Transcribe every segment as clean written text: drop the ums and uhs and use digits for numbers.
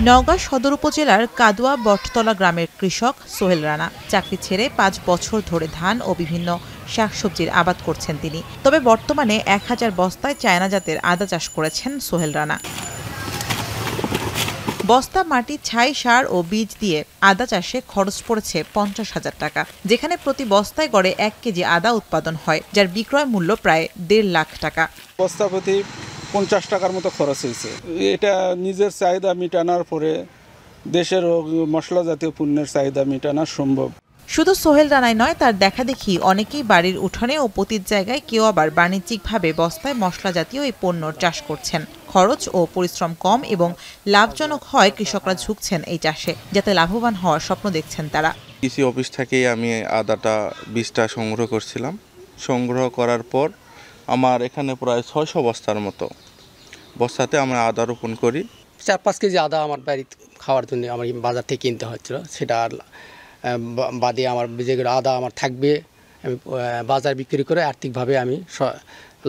নওগাঁ সদর উপজেলার কাদুয়া বটতলা গ্রামের কৃষক সোহেল রানা চাকরি ছেড়ে ৫ বছর ধরে ধান ও বিভিন্ন শাকসবজির আবাদ করছেন তিনি। তবে বর্তমানে ১,০০০ বস্তায় চায়না জাতের আদা চাষ করেছেন সোহেল রানা। বস্তা মাটি, ছাই, সার ও বীজ দিয়ে আদা চাষে খরচ পড়েছে ৫০,০০০ টাকা, যেখানে প্রতি বস্তায় গড়ে ১ কেজি আদা উৎপাদন হয়, যার বিক্রয় মূল্য প্রায় ১.৫ লাখ টাকা। বস্তা প্রতি ৫০ টাকার মতো খরচ হয়েছে। এটা নিজের চাহিদা মেটানোর পরে দেশের মশলা জাতীয় পণ্যের চাহিদা মেটানো সম্ভব। শুধু সোহেল রানাই নয়, তার দেখা দেখি অনেকেই বাড়ির উঠানে ও পতির জায়গায়, কেউ আবার বাণিজ্যিকভাবে বস্তায় মশলা জাতীয় এই পণ্যর চাষ করছেন। খরচ ও পরিশ্রম কম এবং লাভজনক হয় কৃষকরা ঝুঁকছেন এই চাষে, যাতে লাভবান হওয়ার স্বপ্ন দেখছেন তারা। কৃষি অফিস থেকেই আমি আদাটা বীজটা সংগ্রহ করছিলাম। সংগ্রহ করার পর আমার এখানে প্রায় ৬০০ বস্তার মতো বস্তাতে আমরা আদা রোপণ করি। ৪-৫ কেজি আদা আমার বাড়িতে খাওয়ার জন্য আমার বাজার থেকে কিনতে হচ্ছিল, সেটা বাদে আমার যেগুলো আদা আমার থাকবে, আমি বাজার বিক্রি করে আর্থিকভাবে আমি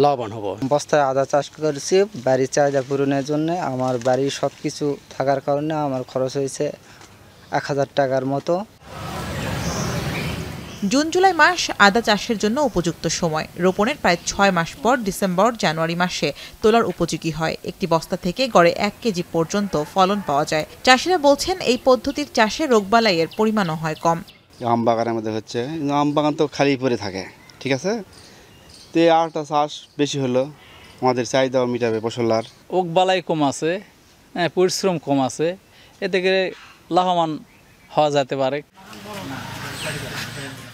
লাভবান হব। বস্তায় আদা চাষ করেছি বাড়ির চাহিদা পূরণের জন্য। আমার বাড়ির সব কিছু থাকার কারণে আমার খরচ হয়েছে ১,০০০ টাকার মতো। জুন জুলাই মাস আদা চাষের জন্য উপযুক্ত সময়। রোপণের প্রায় ৬ মাস পর ডিসেম্বর জানুয়ারি মাসে তোলার উপযোগী হয়। একটি বস্তা থেকে গড়ে ১ কেজি পর্যন্ত ফলন পাওয়া যায়। চাষিরা বলছেন, এই পদ্ধতির চাষে রোগবালাইয়ের পরিমাণও হয় কম। আম বাগানের মধ্যে হচ্ছে, আম বাগান তো খালি পড়ে থাকে, ঠিক আছে, তো আরটা চাষ বেশি হলো আমাদের চাহিদাও মিটাবে ফসলার। রোগবালাই কম আছে, পরিশ্রম কম আছে, এতে করে লাভবান হওয়া যেতে পারে।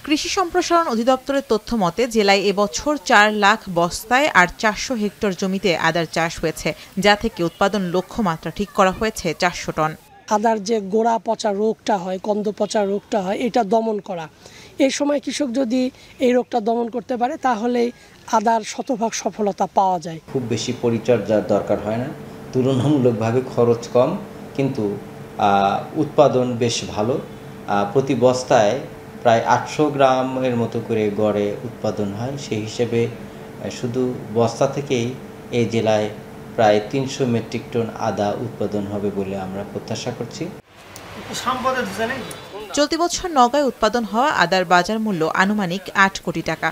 কৃষি সম্প্রসারণ অধিদপ্তরের তথ্য মতে জেলায় এবছর ৪ লাখ বস্তায় আর ৪০০ হেক্টর জমিতে আদার চাষ হয়েছে, যা থেকে উৎপাদন লক্ষ্যমাত্রা ঠিক করা হয়েছে ৪০০ টন। আদার যে গোড়া পচা রোগটা হয়, কন্দ পচা রোগটা হয়, এটা দমন করা। এই সময় কৃষক যদি এই রোগটা দমন করতে পারে, তাহলে আদার শতভাগ সফলতা পাওয়া যায়। খুব বেশি পরিচর্যার দরকার হয় না, তুলনামূলকভাবে খরচ কম, কিন্তু উৎপাদন বেশ ভালো। প্রতি বস্তায় প্রায় ৮০০ গ্রামের মতো করে গড়ে উৎপাদন হয়। সেই হিসেবে শুধু বস্তা থেকেই এই জেলায় প্রায় ৩০০ মেট্রিক টন আদা উৎপাদন হবে বলে আমরা প্রত্যাশা করছি। চলতি বছর নওগাঁয় উৎপাদন হওয়া আদার বাজার মূল্য আনুমানিক ৮ কোটি টাকা।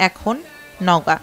এখন নওগাঁ।